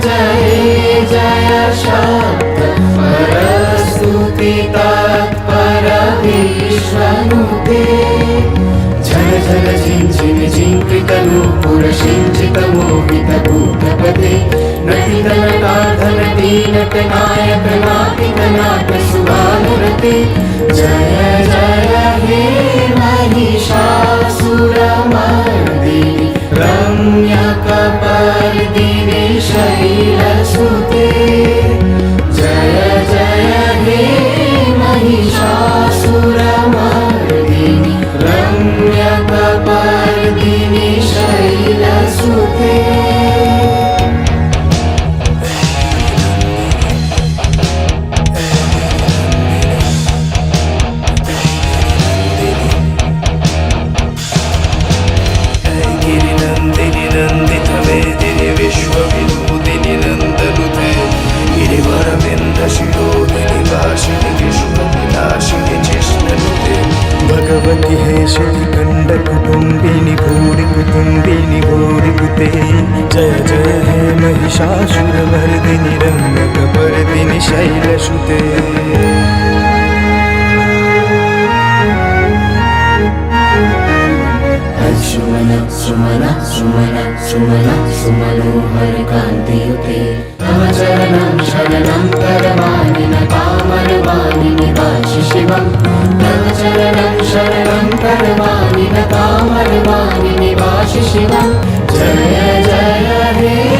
जय जय शब्द परस्तुति तत्पर विश्वनुते झल झल झिञ्झिन झिङ्कृतनूपुर सिञ्चित मोहित भूतपते नटित नटार्धनटी नटनायक नाटिक नाट सुभानुरते जय जय हे महिषासुरमर्दिनि रम्यकपर्दिनि शैलसुते जय जय हे महिषासुरमर्दिनि रम्यकपर्दिनि शैलसुते नन्दितमेदिनि विश्वविभूतिनि नन्दनुते गिरिवरविन्दशिरोधिनि वासिनि विश्वविनाशिनि चेष्टनुते भगवति हे श्रीखण्डकुटुम्बिनि भूरि कुटुम्बिनि भूरि कुते जय जय हे महिषासुरमर्दिनि रम्यकपर्दिनि शैलसुते सुमन सुमन सुमन सुमन सुमनोहर कान्तियुते तव चरणं शरणं करवाणि न कामरवाणि निवासि शिवं तव चरणं शरणं करवाणि न कामरवाणि निवासि शिवं जय जय हे